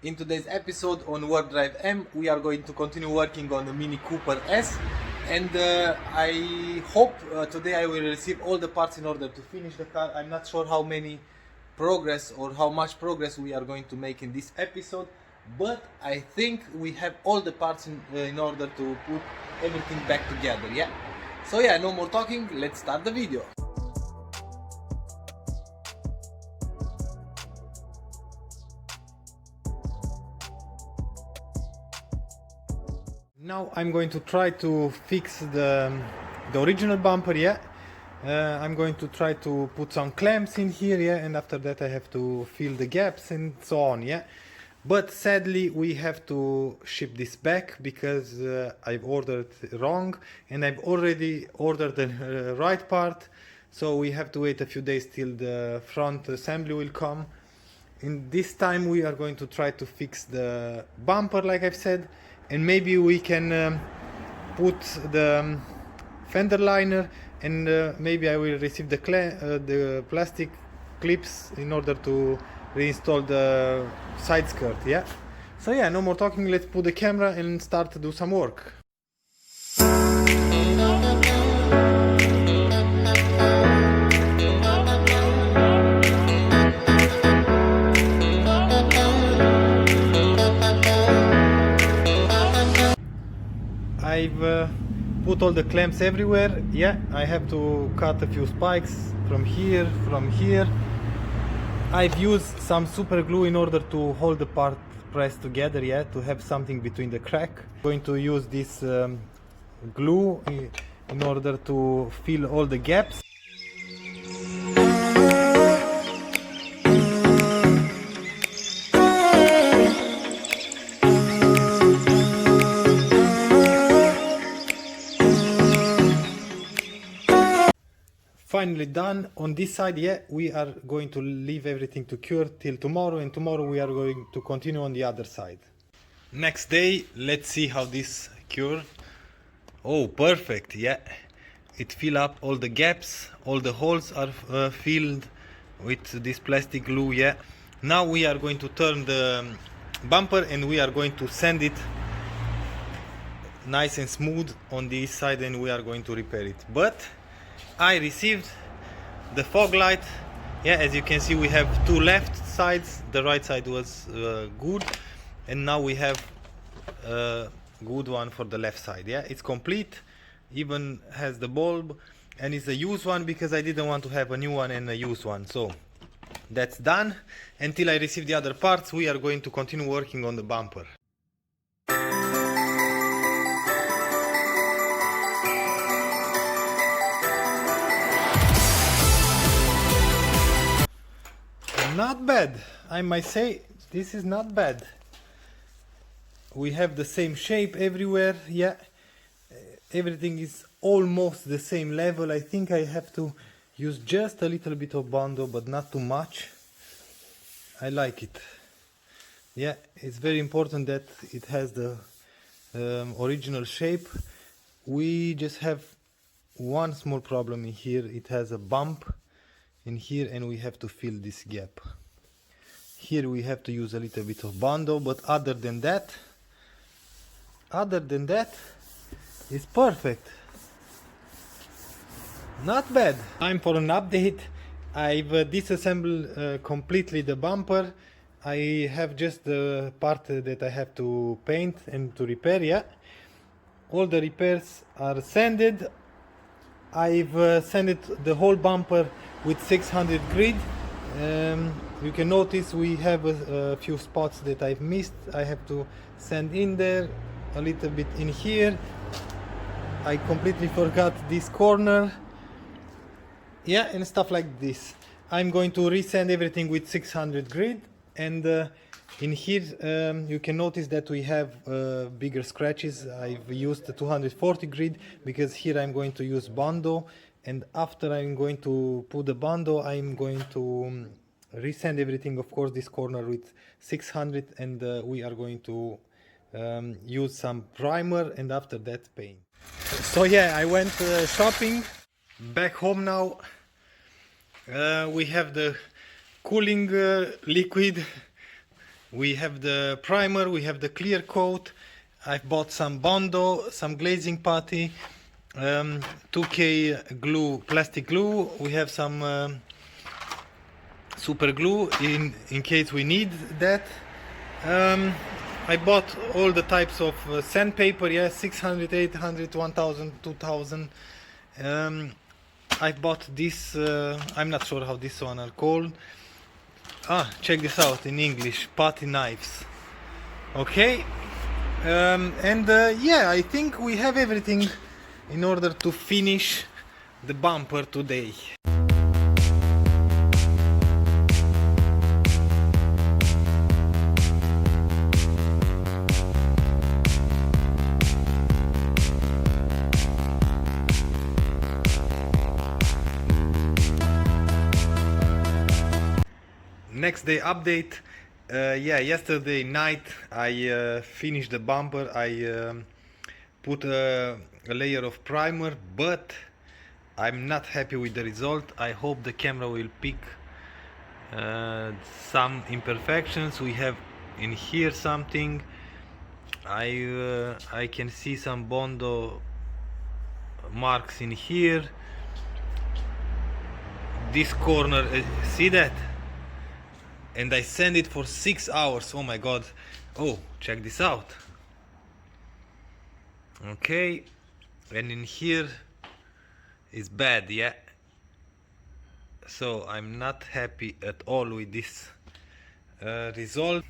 In today's episode on WarpDriveM, we are going to continue working on the Mini Cooper S, and I hope today I will receive all the parts in order to finish the car. I'm not sure how many progress or how much progress we are going to make in this episode, but I think we have all the parts in order to put everything back together, yeah? So yeah, no more talking, let's start the video. Now I'm going to try to fix the original bumper, yeah. I'm going to try to put some clamps in here, yeah, and after that I have to fill the gaps and so on, yeah. But sadly we have to ship this back because I've ordered wrong and I've already ordered the right part, so we have to wait a few days till the front assembly will come. In this time we are going to try to fix the bumper like I've said, and maybe we can put the fender liner, and maybe I will receive the plastic clips in order to reinstall the side skirt, yeah. So yeah, no more talking, let's put the camera and start to do some work. I've put all the clamps everywhere, yeah. I have to cut a few spikes from here. I've used some super glue in order to hold the part pressed together, yeah, to have something between the crack. I'm going to use this glue in order to fill all the gaps. Finally done on this side, yeah. We are going to leave everything to cure till tomorrow, and tomorrow we are going to continue on the other side. Next day, let's see how this cure. Oh, perfect, yeah. It fill up all the gaps, all the holes are filled with this plastic glue, yeah. Now we are going to turn the bumper and we are going to sand it nice and smooth on this side, and we are going to repair it. But I received the fog light, yeah. As you can see, we have two left sides, the right side was good, and now we have a good one for the left side, yeah. It's complete, even has the bulb, and it's a used one because I didn't want to have a new one and a used one. So that's done. Until I receive the other parts, we are going to continue working on the bumper. Not bad, I might say. This is not bad. We have the same shape everywhere, yeah. Everything is almost the same level. I think I have to use just a little bit of Bondo, but not too much. I like it, yeah. It's very important that it has the original shape. We just have one small problem in here. It has a bump in here and we have to fill this gap. Here we have to use a little bit of Bondo, but other than that it's perfect. Not bad. Time for an update. I've disassembled completely the bumper. I have just the part that I have to paint and to repair, yeah. All the repairs are sanded. I've sanded the whole bumper with 600 grit. You can notice we have a few spots that I've missed. I have to sand in there, a little bit in here. I completely forgot this corner, yeah, and stuff like this. I'm going to resand everything with 600 grit, and in here you can notice that we have bigger scratches. I've used the 240 grit because here I'm going to use Bondo, and after I'm going to put the Bondo, I'm going to resand everything, of course, this corner with 600, and we are going to use some primer, and after that paint. So yeah, I went shopping. Back home now. We have the cooling liquid We have the primer, we have the clear coat. I've bought some Bondo, some glazing putty, 2K glue, plastic glue. We have some super glue in case we need that. I bought all the types of sandpaper, yeah, 600, 800, 1000, 2000. I bought this, I'm not sure how this one are called. Check this out in English, putty knives. Okay, yeah, I think we have everything in order to finish the bumper today. Next day update. Yeah, yesterday night I finished the bumper. I put a layer of primer, but I'm not happy with the result. I hope the camera will pick some imperfections. We have in here something. I can see some Bondo marks in here. This corner, see that? And I sand it for 6 hours. Oh my god. Oh, check this out. Okay, and in here is bad, yeah. So I'm not happy at all with this result.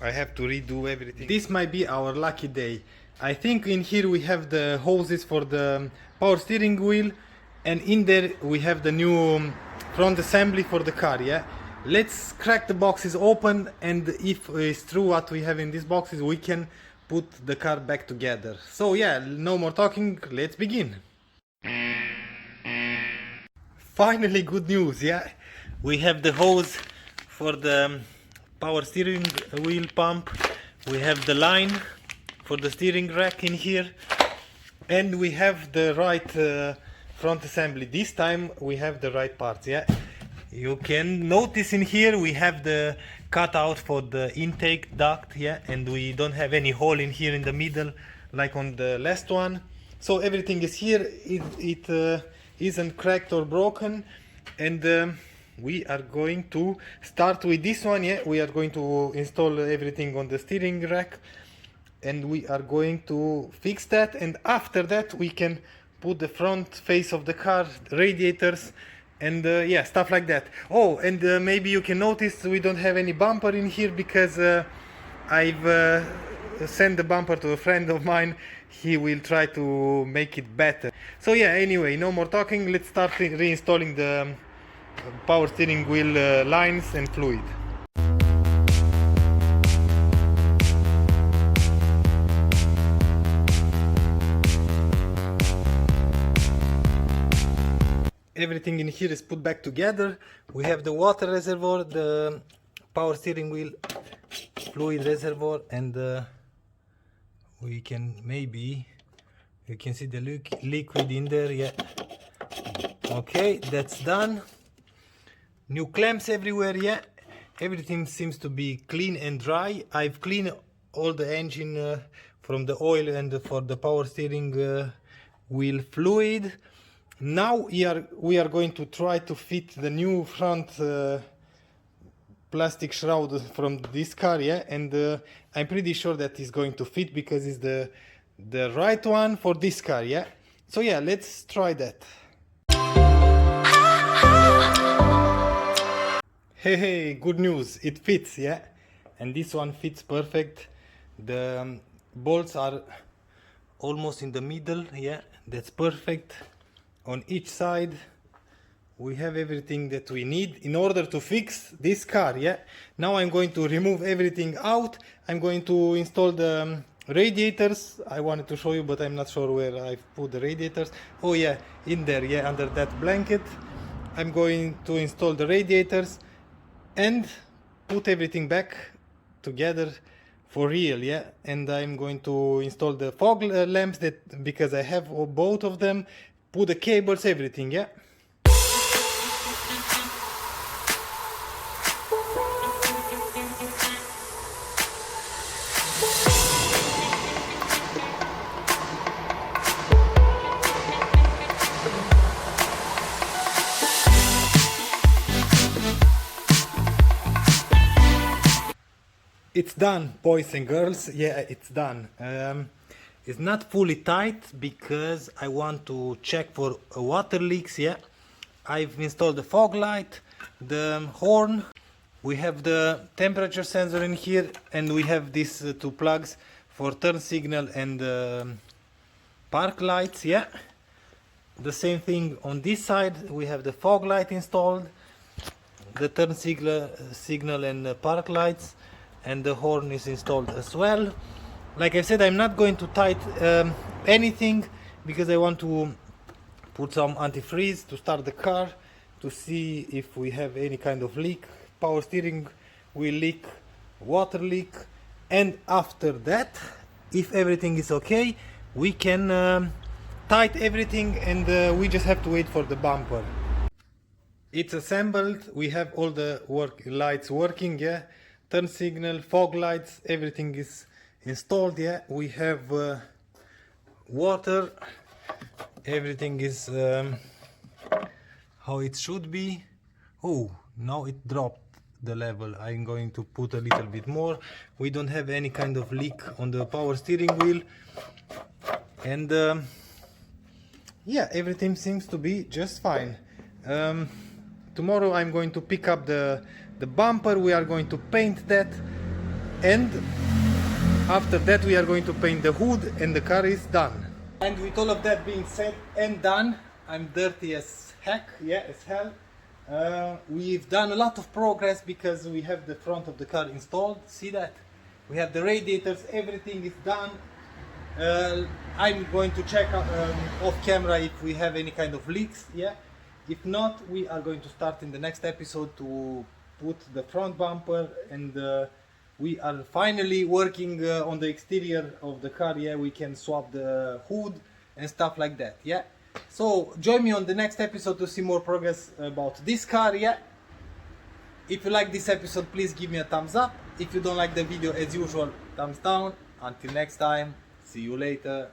I have to redo everything. This might be our lucky day. I think in here we have the hoses for the power steering wheel, and in there we have the new front assembly for the car, yeah. Let's crack the boxes open, and if it's true what we have in these boxes, we can put the car back together. So yeah, no more talking, let's begin. Finally, good news, yeah. We have the hose for the power steering wheel pump. We have the line for the steering rack in here. And we have the right front assembly. This time we have the right parts, yeah. You can notice in here we have the cutout for the intake duct, yeah, and we don't have any hole in here in the middle like on the last one. So everything is here. It isn't cracked or broken, and we are going to start with this one, yeah. We are going to install everything on the steering rack, and we are going to fix that, and after that we can put the front face of the car, radiators, and yeah, stuff like that. Oh, and maybe you can notice we don't have any bumper in here because I've sent the bumper to a friend of mine. He will try to make it better. So yeah, anyway, no more talking. Let's start reinstalling the power steering wheel lines and fluid. Everything in here is put back together. We have the water reservoir, the power steering wheel fluid reservoir, and we can maybe, you can see the liquid in there, yeah. Okay, that's done. New clamps everywhere, yeah. Everything seems to be clean and dry. I've cleaned all the engine from the oil and for the power steering wheel fluid. Now we are going to try to fit the new front plastic shroud from this car, yeah, and I'm pretty sure that it's going to fit because it's the right one for this car, yeah. So yeah, let's try that. Hey, good news, it fits, yeah, and this one fits perfect. The bolts are almost in the middle, yeah, that's perfect. On each side we have everything that we need in order to fix this car, yeah. Now I'm going to remove everything out. I'm going to install the radiators. I wanted to show you, but I'm not sure where I've put the radiators. Oh yeah, in there, yeah, under that blanket. I'm going to install the radiators and put everything back together for real, yeah. And I'm going to install the fog lamps, that because I have both of them. Put the cables, everything, yeah. It's done, boys and girls. Yeah, it's done. It's not fully tight because I want to check for water leaks. Yeah, I've installed the fog light, the horn. We have the temperature sensor in here, and we have these two plugs for turn signal and park lights. Yeah, the same thing on this side. We have the fog light installed, the turn signal and park lights, and the horn is installed as well. Like I said, I'm not going to tight anything because I want to put some antifreeze to start the car to see if we have any kind of leak. Power steering will leak, water leak, and after that, if everything is okay, we can tight everything, and we just have to wait for the bumper. It's assembled. We have all the lights working. Yeah, turn signal, fog lights, everything is installed. Yeah, we have water, everything is how it should be. Oh, now it dropped the level. I'm going to put a little bit more. We don't have any kind of leak on the power steering wheel, and yeah, everything seems to be just fine. Tomorrow I'm going to pick up the bumper. We are going to paint that, and after that we are going to paint the hood, and the car is done. And with all of that being said and done, I'm dirty as heck, yeah, as hell. We've done a lot of progress because we have the front of the car installed. See that? We have the radiators, everything is done. I'm going to check off camera if we have any kind of leaks, yeah. If not, we are going to start in the next episode to put the front bumper, and we are finally working on the exterior of the car. Yeah, we can swap the hood and stuff like that. Yeah, so join me on the next episode to see more progress about this car. Yeah, if you like this episode, please give me a thumbs up. If you don't like the video, as usual, thumbs down. Until next time, see you later.